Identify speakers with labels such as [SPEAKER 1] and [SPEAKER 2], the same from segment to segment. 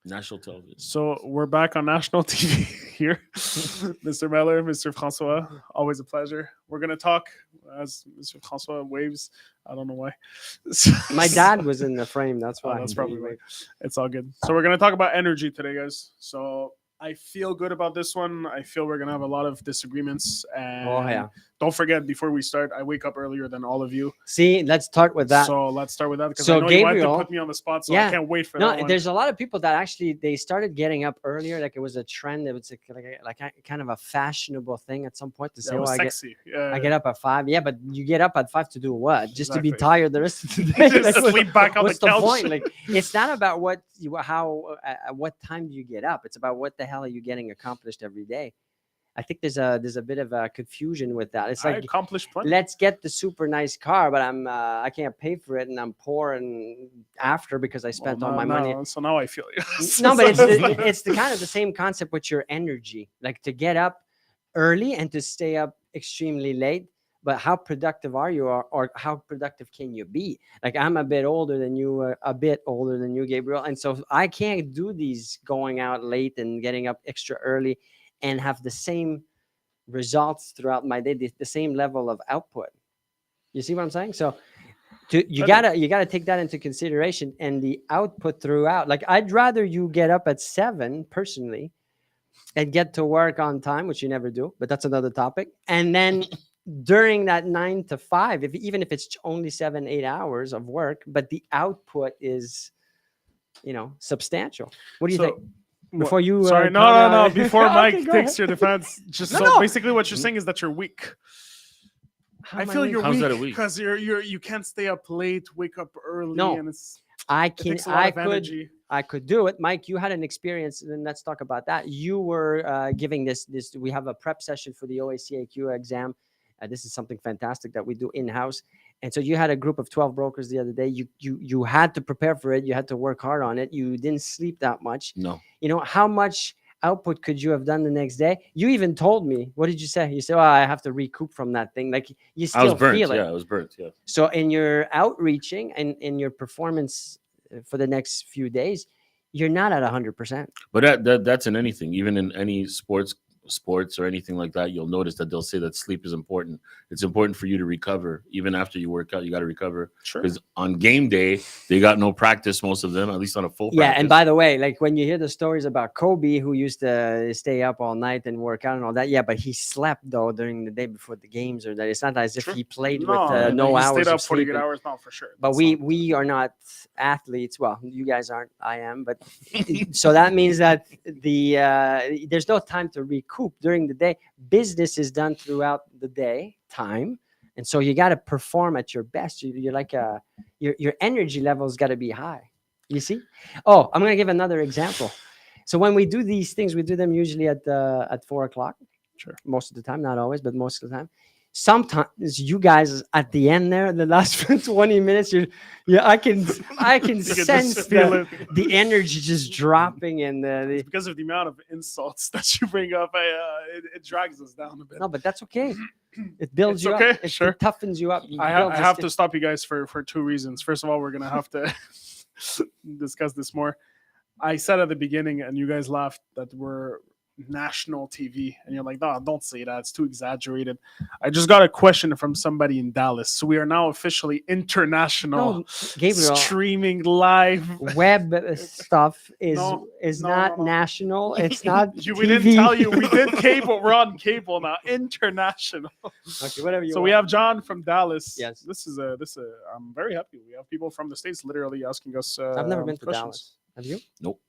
[SPEAKER 1] National television.
[SPEAKER 2] So we're back on national TV here. Mr. Meller, Mr. Francois, always a pleasure. We're going to talk as Mr. Francois waves. I don't know why.
[SPEAKER 3] My dad was in the frame. That's
[SPEAKER 2] Oh,
[SPEAKER 3] why.
[SPEAKER 2] that's probably why. It's all good. So we're going to talk about energy today, guys. So I feel good about this one. I feel we're going to have a lot of disagreements. And
[SPEAKER 3] Oh, yeah.
[SPEAKER 2] don't forget, before we start, I wake up earlier than all of you.
[SPEAKER 3] See, let's start with that.
[SPEAKER 2] So let's start with that because
[SPEAKER 3] So
[SPEAKER 2] I know you wanted to
[SPEAKER 3] Gabriel-
[SPEAKER 2] put me on the spot, so
[SPEAKER 3] Yeah.
[SPEAKER 2] I can't wait for
[SPEAKER 3] No,
[SPEAKER 2] that one.
[SPEAKER 3] there's a lot of people that actually they started getting up earlier. Like it was a trend. It was like a kind of a fashionable thing at some point to say,
[SPEAKER 2] That was
[SPEAKER 3] "Well,
[SPEAKER 2] sexy.
[SPEAKER 3] I get up at 5." Yeah, but you get up at 5 to do what? Just to be
[SPEAKER 2] Exactly.
[SPEAKER 3] tired the rest of the day.
[SPEAKER 2] Just
[SPEAKER 3] Like,
[SPEAKER 2] sleep back on
[SPEAKER 3] what's
[SPEAKER 2] the
[SPEAKER 3] the
[SPEAKER 2] couch.
[SPEAKER 3] point? Like it's not about what what time do you get up. It's about what the hell are you getting accomplished every day. I think there's a bit of a confusion with that. It's
[SPEAKER 2] I
[SPEAKER 3] like
[SPEAKER 2] accomplished plenty.
[SPEAKER 3] let's get the super nice car, but I can't pay for it, and I'm poor and after because I spent all my money.
[SPEAKER 2] So now I feel you.
[SPEAKER 3] No, but it's the kind of the same concept with your energy, like to get up early and to stay up extremely late. But how productive are you, or how productive can you be? Like I'm a bit older than you, Gabriel, and so I can't do these going out late and getting up extra early and have the same results throughout my day, the same level of output. You see what I'm saying? So you gotta take that into consideration and the output throughout. Like I'd rather you get up at 7 personally and get to work on time, which you never do, but that's another topic. And then during that 9 to 5, even if it's only 7-8 hours of work, but the output is substantial. What do you think? Before you
[SPEAKER 2] sorry, no. Before
[SPEAKER 3] Okay,
[SPEAKER 2] Mike
[SPEAKER 3] go
[SPEAKER 2] takes
[SPEAKER 3] ahead.
[SPEAKER 2] your defense, just
[SPEAKER 3] No,
[SPEAKER 2] so
[SPEAKER 3] no.
[SPEAKER 2] basically what you're saying is that you're weak.
[SPEAKER 3] How
[SPEAKER 2] I
[SPEAKER 3] am
[SPEAKER 2] feel
[SPEAKER 3] weak?
[SPEAKER 2] you're
[SPEAKER 1] How's that a
[SPEAKER 2] weak
[SPEAKER 1] week?
[SPEAKER 2] because you can't stay up late, wake up early,
[SPEAKER 3] No.
[SPEAKER 2] and
[SPEAKER 3] It
[SPEAKER 2] it takes a lot of energy.
[SPEAKER 3] I could do it. Mike, you had an experience, and let's talk about that. You were giving this. We have a prep session for the OACAQ exam. This is something fantastic that we do in-house. And so you had a group of 12 brokers the other day. You had to prepare for it. You had to work hard on it. You didn't sleep that much.
[SPEAKER 1] No.
[SPEAKER 3] How much output could you have done the next day? You even told me. What did you say? You said, "Well, I have to recoup from that thing." Like you
[SPEAKER 1] I was
[SPEAKER 3] still
[SPEAKER 1] burnt.
[SPEAKER 3] feel it.
[SPEAKER 1] Yeah, I was burnt. Yeah.
[SPEAKER 3] So in your outreaching and in your performance for the next few days, you're not at 100%.
[SPEAKER 1] But that's in anything, even in any sports or anything like that. You'll notice that they'll say that sleep is important. It's important for you to recover, even after you work out. You got to recover
[SPEAKER 2] Sure.
[SPEAKER 1] because on game day they got no practice. Most of them, at least on a full
[SPEAKER 3] Yeah,
[SPEAKER 1] practice.
[SPEAKER 3] and by the way, like when you hear the stories about Kobe, who used to stay up all night and work out and all that, yeah, but he slept though during the day before the games, or that it's not as if
[SPEAKER 2] Sure.
[SPEAKER 3] he played
[SPEAKER 2] No,
[SPEAKER 3] with no
[SPEAKER 2] he
[SPEAKER 3] hours
[SPEAKER 2] stayed
[SPEAKER 3] of
[SPEAKER 2] up 48
[SPEAKER 3] sleep.
[SPEAKER 2] hours, no, for sure.
[SPEAKER 3] But
[SPEAKER 2] That's
[SPEAKER 3] we
[SPEAKER 2] not-
[SPEAKER 3] we are not athletes. Well, you guys aren't. I am. But so that means that there's no time to recoup during the day. Business is done throughout the day time, and so you got to perform at your best. You're like your energy levels got to be high. You see? Oh, I'm gonna give another example. So when we do these things, we do them usually at 4:00.
[SPEAKER 2] Sure.
[SPEAKER 3] Most of the time, not always, but most of the time. Sometimes you guys at the end there, the last 20 minutes, I can
[SPEAKER 2] can
[SPEAKER 3] sense
[SPEAKER 2] just feel
[SPEAKER 3] the energy just dropping and
[SPEAKER 2] It's because of the amount of insults that you bring up. It drags us down a bit.
[SPEAKER 3] no, but that's okay. It builds
[SPEAKER 2] It's
[SPEAKER 3] you
[SPEAKER 2] okay,
[SPEAKER 3] up. It
[SPEAKER 2] sure.
[SPEAKER 3] toughens you up.
[SPEAKER 2] I have to stop you guys for 2 reasons. First of all, we're gonna have to discuss this more. I said at the beginning, and you guys laughed, that we're national TV, and you're like, "No, don't say that. It's too exaggerated." I just got a question from somebody in Dallas, so we are now officially international,
[SPEAKER 3] No, Gabriel,
[SPEAKER 2] streaming live.
[SPEAKER 3] web stuff is
[SPEAKER 2] No,
[SPEAKER 3] not
[SPEAKER 2] no.
[SPEAKER 3] national. It's not.
[SPEAKER 2] We didn't
[SPEAKER 3] TV.
[SPEAKER 2] tell you. We did cable. We're on cable now, international.
[SPEAKER 3] Okay, whatever you
[SPEAKER 2] So
[SPEAKER 3] want.
[SPEAKER 2] we have John from Dallas.
[SPEAKER 3] Yes.
[SPEAKER 2] This is I'm very happy. We have people from the States literally asking us.
[SPEAKER 3] I've never been to
[SPEAKER 2] questions.
[SPEAKER 3] Dallas. Have you?
[SPEAKER 1] Nope.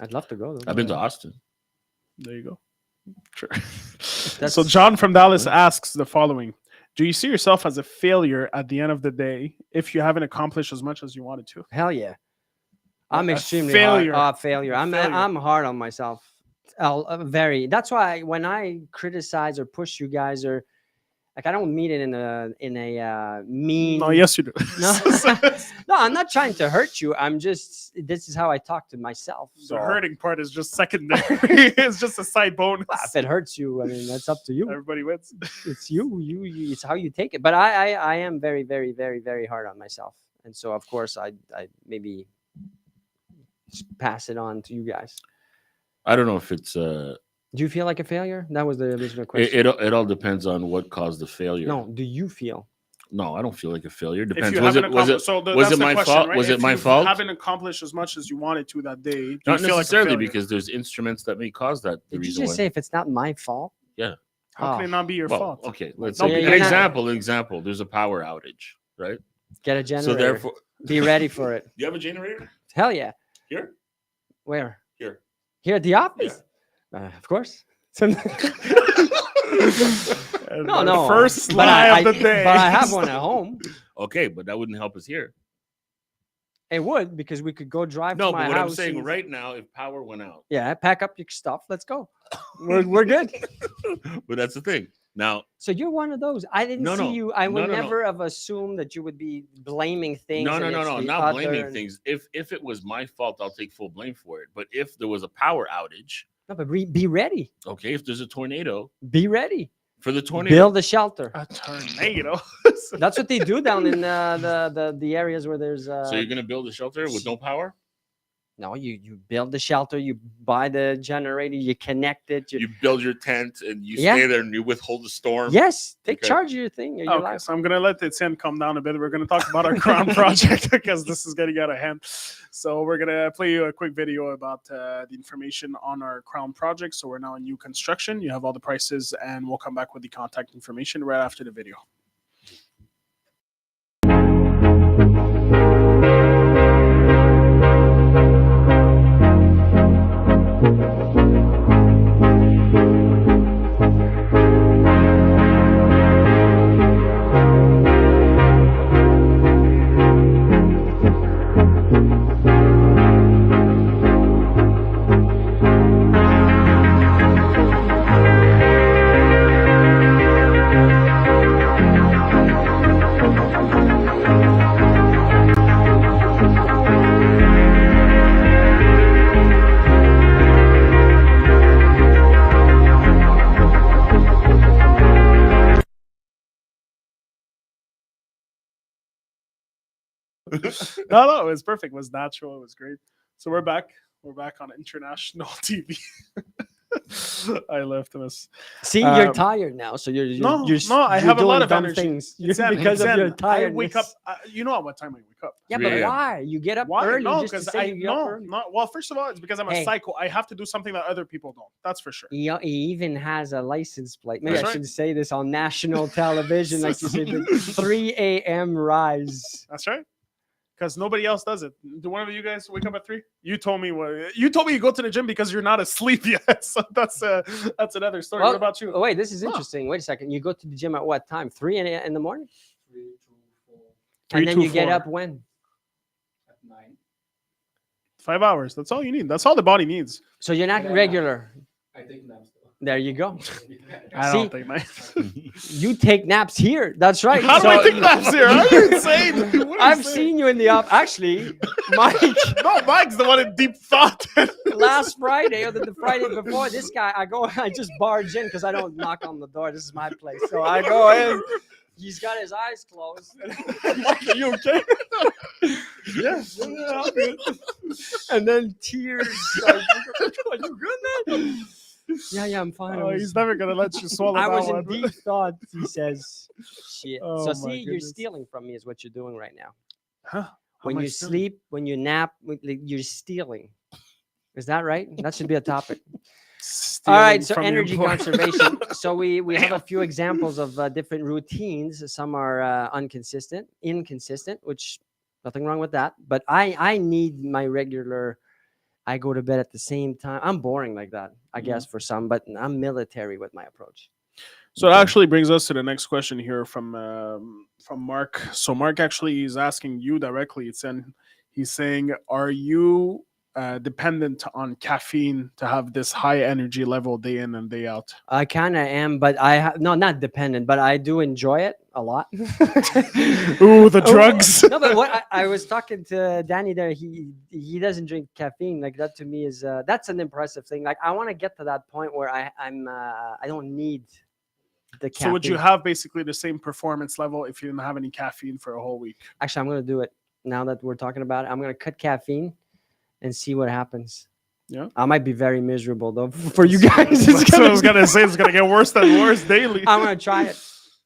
[SPEAKER 3] I'd love to go. Though.
[SPEAKER 1] I've been to Austin.
[SPEAKER 2] There you go. Sure.
[SPEAKER 3] That's-
[SPEAKER 2] So John from Dallas asks the following: do you see yourself as a failure at the end of the day if you haven't accomplished as much as you wanted to?
[SPEAKER 3] Hell yeah. I'm
[SPEAKER 2] A
[SPEAKER 3] extremely
[SPEAKER 2] failure.
[SPEAKER 3] hard. Failure.
[SPEAKER 2] Failure.
[SPEAKER 3] I'm hard on myself. Very. That's why when I criticize or push you guys, or like I don't mean it in a mean.
[SPEAKER 2] No, yes, you do.
[SPEAKER 3] No. No, I'm not trying to hurt you. I'm just. This is how I talk to myself.
[SPEAKER 2] The
[SPEAKER 3] So
[SPEAKER 2] hurting part is just secondary. It's just a side bonus.
[SPEAKER 3] well, if it hurts you, I mean that's up to you.
[SPEAKER 2] Everybody wins.
[SPEAKER 3] It's you. It's how you take it. But I am very, very, very, very hard on myself, and so of course I maybe pass it on to you guys.
[SPEAKER 1] I don't know if it's
[SPEAKER 3] Do you feel like a failure? That was the original question.
[SPEAKER 1] it all depends on what caused the failure.
[SPEAKER 3] No, do you feel?
[SPEAKER 1] No, I don't feel like a failure.
[SPEAKER 2] If
[SPEAKER 1] Depends.
[SPEAKER 2] you
[SPEAKER 1] Was
[SPEAKER 2] haven't
[SPEAKER 1] it was it
[SPEAKER 2] accomplished- so
[SPEAKER 1] was
[SPEAKER 2] that's
[SPEAKER 1] it
[SPEAKER 2] the
[SPEAKER 1] my
[SPEAKER 2] question,
[SPEAKER 1] fault?
[SPEAKER 2] right?
[SPEAKER 1] Was
[SPEAKER 2] If
[SPEAKER 1] it my
[SPEAKER 2] you
[SPEAKER 1] fault?
[SPEAKER 2] haven't accomplished as much as you wanted to that day, do you
[SPEAKER 1] Not
[SPEAKER 2] feel like a
[SPEAKER 1] necessarily
[SPEAKER 2] failure?
[SPEAKER 1] because there's instruments that may cause that. The
[SPEAKER 3] Did you
[SPEAKER 1] reason
[SPEAKER 3] just
[SPEAKER 1] why.
[SPEAKER 3] say if it's not my fault?
[SPEAKER 2] How can
[SPEAKER 3] Oh,
[SPEAKER 2] it not be your
[SPEAKER 1] Well,
[SPEAKER 2] fault?
[SPEAKER 1] okay, let's
[SPEAKER 2] No,
[SPEAKER 1] say
[SPEAKER 3] yeah,
[SPEAKER 1] an
[SPEAKER 3] you're not-
[SPEAKER 1] example. An example. There's a power outage, right?
[SPEAKER 3] get a generator.
[SPEAKER 1] So therefore,
[SPEAKER 3] Be ready for it.
[SPEAKER 1] do you have a generator
[SPEAKER 3] Hell yeah.
[SPEAKER 1] here?
[SPEAKER 3] Where?
[SPEAKER 1] Here.
[SPEAKER 3] Here at the office? Of course. So-
[SPEAKER 2] And
[SPEAKER 3] no,
[SPEAKER 2] the
[SPEAKER 3] no.
[SPEAKER 2] First
[SPEAKER 3] but
[SPEAKER 2] lie of the day.
[SPEAKER 3] But I have one at home.
[SPEAKER 1] Okay, but that wouldn't help us here.
[SPEAKER 3] It would because we could go drive
[SPEAKER 1] No,
[SPEAKER 3] to my
[SPEAKER 1] but what
[SPEAKER 3] house.
[SPEAKER 1] I'm saying
[SPEAKER 3] and-
[SPEAKER 1] right now, if power went out,
[SPEAKER 3] Yeah, pack up your stuff. Let's go. We're good.
[SPEAKER 1] but that's the thing. Now,
[SPEAKER 3] So you're one of those. I didn't
[SPEAKER 1] No,
[SPEAKER 3] see
[SPEAKER 1] no.
[SPEAKER 3] you. I would
[SPEAKER 1] No, no, no.
[SPEAKER 3] never have assumed that you would be blaming things.
[SPEAKER 1] no,
[SPEAKER 3] and it's the
[SPEAKER 1] not
[SPEAKER 3] other
[SPEAKER 1] blaming
[SPEAKER 3] and-
[SPEAKER 1] things. If it was my fault, I'll take full blame for it. But if there was a power outage,
[SPEAKER 3] No, but be ready.
[SPEAKER 1] okay, if there's a tornado,
[SPEAKER 3] Be ready.
[SPEAKER 1] for the tornado,
[SPEAKER 3] Build a shelter.
[SPEAKER 2] A tornado.
[SPEAKER 3] That's what they do down in the areas where there's.
[SPEAKER 1] so you're gonna build a shelter with no power?
[SPEAKER 3] No, you build the shelter. You buy the generator. You connect it.
[SPEAKER 1] You build your tent and you
[SPEAKER 3] Yeah.
[SPEAKER 1] stay there and you withhold the storm.
[SPEAKER 3] Yes, take
[SPEAKER 1] Okay.
[SPEAKER 3] charge of your thing. Your
[SPEAKER 2] Okay,
[SPEAKER 3] life.
[SPEAKER 2] so I'm gonna let the tin come down a bit. We're gonna talk about our crown project because this is getting out of hand. So we're gonna play you a quick video about the information on our crown project. So we're now in new construction. You have all the prices, and we'll come back with the contact information right after the video. No, it was perfect. It was natural. It was great. So we're back. We're back on international TV. I left us.
[SPEAKER 3] See, you're
[SPEAKER 2] Um,
[SPEAKER 3] tired now, so you're
[SPEAKER 2] No,
[SPEAKER 3] you're,
[SPEAKER 2] no, I
[SPEAKER 3] you're
[SPEAKER 2] have a lot
[SPEAKER 3] doing
[SPEAKER 2] of
[SPEAKER 3] dumb
[SPEAKER 2] energy.
[SPEAKER 3] things
[SPEAKER 2] Exactly,
[SPEAKER 3] because of your
[SPEAKER 2] exactly.
[SPEAKER 3] tiredness.
[SPEAKER 2] I wake up. You know at what time I wake up.
[SPEAKER 3] Yeah,
[SPEAKER 1] 3
[SPEAKER 3] but
[SPEAKER 1] a.m.
[SPEAKER 3] why? You get up
[SPEAKER 2] Why?
[SPEAKER 3] early
[SPEAKER 2] No,
[SPEAKER 3] just to
[SPEAKER 2] because
[SPEAKER 3] say you get up early.
[SPEAKER 2] well, first of all, it's because I'm a
[SPEAKER 3] Hey.
[SPEAKER 2] psycho. I have to do something that other people don't. That's for sure.
[SPEAKER 3] He even has a license plate. Maybe
[SPEAKER 2] That's
[SPEAKER 3] I
[SPEAKER 2] right.
[SPEAKER 3] should say this on national television, like you said, the 3 a.m. rise.
[SPEAKER 2] That's right. Because nobody else does it. Do one of you guys wake up at 3? You told me you told me you go to the gym because you're not asleep yet. So that's another story.
[SPEAKER 3] Well,
[SPEAKER 2] What about you?
[SPEAKER 3] Oh, wait, this is
[SPEAKER 2] Huh.
[SPEAKER 3] interesting. Wait a second. You go to the gym at what time? 3 in the morning?
[SPEAKER 2] 3
[SPEAKER 3] And then
[SPEAKER 2] to
[SPEAKER 3] you get
[SPEAKER 2] 4.
[SPEAKER 3] up when?
[SPEAKER 2] 5 hours. That's all you need. That's all the body needs.
[SPEAKER 3] So you're not regular.
[SPEAKER 4] I think naps though.
[SPEAKER 3] There you go.
[SPEAKER 2] I
[SPEAKER 3] See?
[SPEAKER 2] don't think, man.
[SPEAKER 3] You take naps here. That's right.
[SPEAKER 2] How do I take naps here? Are you insane? What are you
[SPEAKER 3] I've
[SPEAKER 2] saying?
[SPEAKER 3] seen you in the office. Actually, Mike,
[SPEAKER 2] No, Mike's the one in deep thought.
[SPEAKER 3] last Friday or the Friday before, this guy, I just barge in because I don't knock on the door. This is my place. So I go in. He's got his eyes closed.
[SPEAKER 2] Mike, are you okay?
[SPEAKER 3] Yeah, I'm good. And then tears. Like, are you good, man? Yeah, I'm fine.
[SPEAKER 2] Oh, he's never gonna let you swallow
[SPEAKER 3] I
[SPEAKER 2] that
[SPEAKER 3] was in
[SPEAKER 2] one.
[SPEAKER 3] deep thought. He says, "Shit."
[SPEAKER 2] Oh,
[SPEAKER 3] So
[SPEAKER 2] my
[SPEAKER 3] see, you're
[SPEAKER 2] goodness.
[SPEAKER 3] stealing from me, is what you're doing right now.
[SPEAKER 2] Huh? How
[SPEAKER 3] When
[SPEAKER 2] am I
[SPEAKER 3] you
[SPEAKER 2] stealing?
[SPEAKER 3] sleep, when you nap, like, you're stealing. Is that right? That should be a topic. All right,
[SPEAKER 2] Stealing
[SPEAKER 3] so
[SPEAKER 2] from the
[SPEAKER 3] energy
[SPEAKER 2] employer.
[SPEAKER 3] conservation. So we have a few examples of different routines. Some are inconsistent, which nothing wrong with that. But I need my regular. I go to bed at the same time. I'm boring like that, I guess, for some, but I'm military with my approach.
[SPEAKER 2] So it actually brings us to the next question here from Mark. So Mark actually is asking you directly. He's saying, are you dependent on caffeine to have this high energy level day in and day out?
[SPEAKER 3] I kind of am, but not dependent, but I do enjoy it a lot.
[SPEAKER 2] Ooh, the
[SPEAKER 3] Oh,
[SPEAKER 2] drugs.
[SPEAKER 3] No, but what I was talking to Danny there, he doesn't drink caffeine. Like that to me is that's an impressive thing. Like I want to get to that point where I don't need the caffeine.
[SPEAKER 2] So would you have basically the same performance level if you didn't have any caffeine for a whole week?
[SPEAKER 3] Actually, I'm gonna do it now that we're talking about it. I'm gonna cut caffeine, and see what happens.
[SPEAKER 2] Yeah.
[SPEAKER 3] I might be very miserable though for you guys.
[SPEAKER 2] That's what I was gonna say. It's gonna get worse and worse daily.
[SPEAKER 3] I'm gonna try it.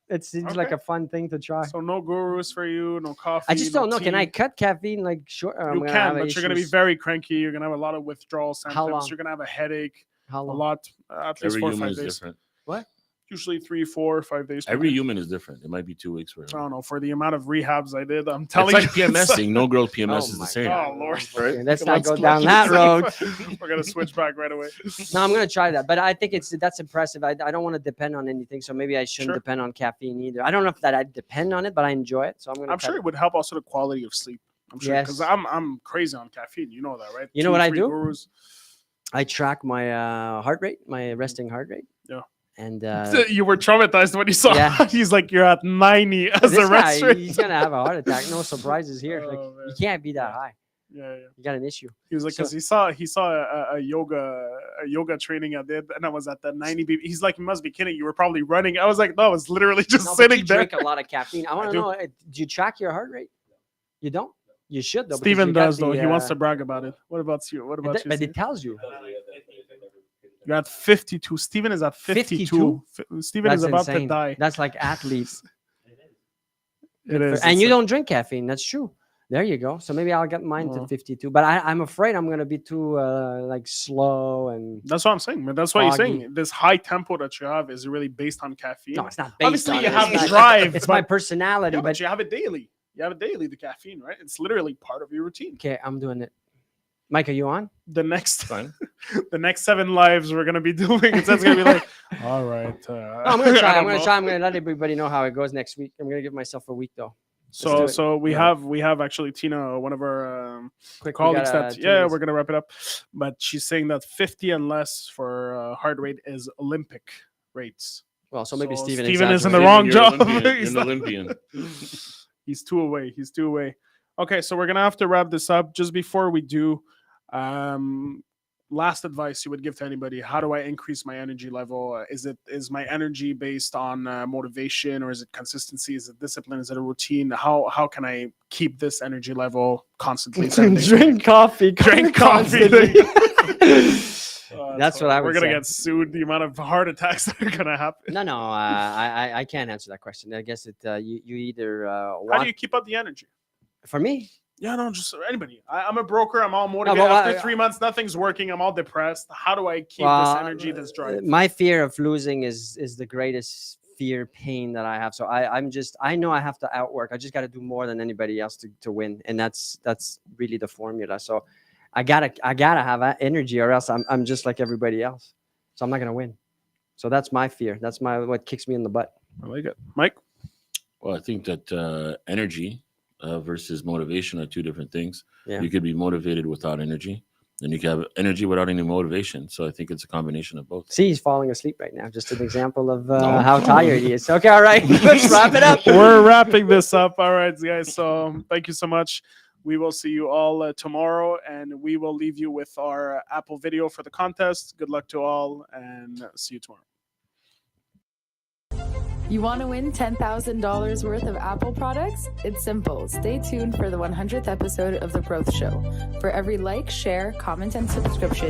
[SPEAKER 3] It seems like
[SPEAKER 2] Okay.
[SPEAKER 3] a fun thing to try.
[SPEAKER 2] So no gurus for you, no coffee.
[SPEAKER 3] I just
[SPEAKER 2] no
[SPEAKER 3] don't know. Can I
[SPEAKER 2] tea.
[SPEAKER 3] cut caffeine like short? Or I'm
[SPEAKER 2] You
[SPEAKER 3] gonna
[SPEAKER 2] can,
[SPEAKER 3] have
[SPEAKER 2] but you're gonna be
[SPEAKER 3] issues?
[SPEAKER 2] very cranky. You're gonna have a lot of withdrawal
[SPEAKER 3] How long?
[SPEAKER 2] symptoms. You're gonna have a headache.
[SPEAKER 3] How
[SPEAKER 2] A
[SPEAKER 3] long?
[SPEAKER 2] lot, at least
[SPEAKER 1] Every
[SPEAKER 2] 4 or
[SPEAKER 1] human
[SPEAKER 2] 5
[SPEAKER 1] is
[SPEAKER 2] days.
[SPEAKER 1] different.
[SPEAKER 3] What?
[SPEAKER 2] Usually 3, 4, 5 days. per
[SPEAKER 1] Every
[SPEAKER 2] day.
[SPEAKER 1] human is different. It might be 2 weeks for
[SPEAKER 2] I
[SPEAKER 1] him.
[SPEAKER 2] don't know. For the amount of rehabs I did, I'm
[SPEAKER 1] It's
[SPEAKER 2] telling
[SPEAKER 1] like
[SPEAKER 2] you.
[SPEAKER 1] PMSing. No girl PMS
[SPEAKER 3] Oh
[SPEAKER 1] is
[SPEAKER 3] my
[SPEAKER 1] the same.
[SPEAKER 3] God.
[SPEAKER 2] Oh, Lord.
[SPEAKER 3] Okay, let's not
[SPEAKER 2] Let's
[SPEAKER 3] go
[SPEAKER 2] go-
[SPEAKER 3] down that road.
[SPEAKER 2] We're gonna switch back right away.
[SPEAKER 3] No, I'm gonna try that, but I think that's impressive. I don't want to depend on anything, so maybe I shouldn't
[SPEAKER 2] Sure.
[SPEAKER 3] depend on caffeine either. I don't know if that I depend on it, but I enjoy it, so I'm gonna.
[SPEAKER 2] I'm
[SPEAKER 3] cut
[SPEAKER 2] sure
[SPEAKER 3] it.
[SPEAKER 2] it would help also the quality of sleep. I'm sure because
[SPEAKER 3] Yes.
[SPEAKER 2] I'm crazy on caffeine. You know that, right?
[SPEAKER 3] You know what I
[SPEAKER 2] 3
[SPEAKER 3] do?
[SPEAKER 2] Gurus.
[SPEAKER 3] I track my heart rate, my resting heart rate.
[SPEAKER 2] Yeah.
[SPEAKER 3] And
[SPEAKER 2] You were traumatized when you saw.
[SPEAKER 3] Yeah.
[SPEAKER 2] He's like, you're at 90 as
[SPEAKER 3] this
[SPEAKER 2] a
[SPEAKER 3] guy,
[SPEAKER 2] restaurant.
[SPEAKER 3] he's gonna have a heart attack. No surprises here. Like,
[SPEAKER 2] Oh, man.
[SPEAKER 3] you can't be that high.
[SPEAKER 2] Yeah, yeah.
[SPEAKER 3] You got an issue.
[SPEAKER 2] He was like,
[SPEAKER 3] So-
[SPEAKER 2] because he saw a yoga training I did, and I was at the 90 BPM. He's like, you must be kidding. You were probably running. I was like, no, I was literally just
[SPEAKER 3] No, but
[SPEAKER 2] sitting
[SPEAKER 3] you
[SPEAKER 2] there.
[SPEAKER 3] drink a lot of caffeine. I want to
[SPEAKER 2] do.
[SPEAKER 3] know. Do you track your heart rate? You don't. You should though. because
[SPEAKER 2] Steven
[SPEAKER 3] you got
[SPEAKER 2] does though.
[SPEAKER 3] the,
[SPEAKER 2] He wants to brag about it. What about you? What about you?
[SPEAKER 3] But
[SPEAKER 2] Steven?
[SPEAKER 3] it tells you.
[SPEAKER 2] You're at 52. Steven is at 52.
[SPEAKER 3] 52?
[SPEAKER 2] Steven
[SPEAKER 3] That's
[SPEAKER 2] is about
[SPEAKER 3] insane.
[SPEAKER 2] to die.
[SPEAKER 3] That's like athletes.
[SPEAKER 2] It is.
[SPEAKER 3] And
[SPEAKER 2] It's
[SPEAKER 3] you
[SPEAKER 2] like-
[SPEAKER 3] don't drink caffeine. That's true. There you go. So maybe I'll get mine to
[SPEAKER 2] Well.
[SPEAKER 3] 52. But I'm afraid I'm gonna be too like slow and.
[SPEAKER 2] That's what I'm saying, man. That's what you're
[SPEAKER 3] Foggy.
[SPEAKER 2] saying. This high tempo that you have is really based on caffeine.
[SPEAKER 3] No, it's not based
[SPEAKER 2] Obviously,
[SPEAKER 3] on
[SPEAKER 2] you
[SPEAKER 3] it.
[SPEAKER 2] have
[SPEAKER 3] It's
[SPEAKER 2] the
[SPEAKER 3] not-
[SPEAKER 2] drive,
[SPEAKER 3] It's my
[SPEAKER 2] but-
[SPEAKER 3] personality.
[SPEAKER 2] Yeah,
[SPEAKER 3] but
[SPEAKER 2] but you have it daily. You have it daily, the caffeine, right? It's literally part of your routine.
[SPEAKER 3] okay, I'm doing it. Mike, are you on?
[SPEAKER 2] The next
[SPEAKER 1] Fine.
[SPEAKER 2] the next 7 lives we're gonna be doing. It's gonna be like, all right.
[SPEAKER 3] No, I'm gonna try.
[SPEAKER 2] I
[SPEAKER 3] I'm
[SPEAKER 2] don't
[SPEAKER 3] gonna
[SPEAKER 2] know.
[SPEAKER 3] try. I'm gonna let everybody know how it goes next week. I'm gonna give myself a week though.
[SPEAKER 2] So
[SPEAKER 3] do it.
[SPEAKER 2] so we
[SPEAKER 3] Yeah.
[SPEAKER 2] have actually Tina, one of our
[SPEAKER 3] Quick, we
[SPEAKER 2] colleagues
[SPEAKER 3] got,
[SPEAKER 2] that
[SPEAKER 3] 2
[SPEAKER 2] yeah,
[SPEAKER 3] minutes.
[SPEAKER 2] we're gonna wrap it up. But she's saying that 50 and less for heart rate is Olympic rates.
[SPEAKER 3] Well, so maybe
[SPEAKER 2] So
[SPEAKER 3] Steven.
[SPEAKER 2] Steven is in the
[SPEAKER 3] exaggerated.
[SPEAKER 2] wrong
[SPEAKER 1] You're
[SPEAKER 2] job.
[SPEAKER 1] Olympian.
[SPEAKER 2] He's
[SPEAKER 1] You're an
[SPEAKER 2] not-
[SPEAKER 1] Olympian.
[SPEAKER 2] He's 2 away. He's 2 away. Okay, so we're gonna have to wrap this up. Just before we do, last advice you would give to anybody: how do I increase my energy level? Is my energy based on motivation, or is it consistency? Is it discipline? Is it a routine? How can I keep this energy level constantly? 7 days a week?
[SPEAKER 3] Drink coffee.
[SPEAKER 2] Drink coffee.
[SPEAKER 3] constantly. That's
[SPEAKER 2] so
[SPEAKER 3] what I
[SPEAKER 2] We're
[SPEAKER 3] would
[SPEAKER 2] gonna
[SPEAKER 3] say.
[SPEAKER 2] get sued. The amount of heart attacks that are gonna happen.
[SPEAKER 3] No, I can't answer that question. I guess it you either
[SPEAKER 2] How do
[SPEAKER 3] want
[SPEAKER 2] you keep up the energy?
[SPEAKER 3] for me.
[SPEAKER 2] Yeah, no, just anybody. I'm a broker. I'm all
[SPEAKER 3] No,
[SPEAKER 2] motivated.
[SPEAKER 3] but
[SPEAKER 2] After 3 months, nothing's working. I'm all depressed. How do I keep this energy, this drive?
[SPEAKER 3] My fear of losing is the greatest fear, pain that I have. So I know I have to outwork. I just got to do more than anybody else to win, and that's really the formula. So I gotta have energy, or else I'm just like everybody else. So I'm not gonna win. So that's my fear. That's what kicks me in the butt.
[SPEAKER 2] I like it, Mike.
[SPEAKER 1] Well, I think that energy versus motivation are 2 different things.
[SPEAKER 3] Yeah.
[SPEAKER 1] You could be motivated without energy, and you can have energy without any motivation. So I think it's a combination of both.
[SPEAKER 3] See, he's falling asleep right now. Just an example of
[SPEAKER 1] No.
[SPEAKER 3] how tired he is. Okay, all right, let's wrap it up.
[SPEAKER 2] We're wrapping this up. All right, guys. So thank you so much. We will see you all tomorrow, and we will leave you with our Apple video for the contest. Good luck to all, and see you tomorrow.
[SPEAKER 4] You want to win $10,000 worth of Apple products? It's simple. Stay tuned for the 100th episode of The Growth Show. For every like, share, comment, and subscription,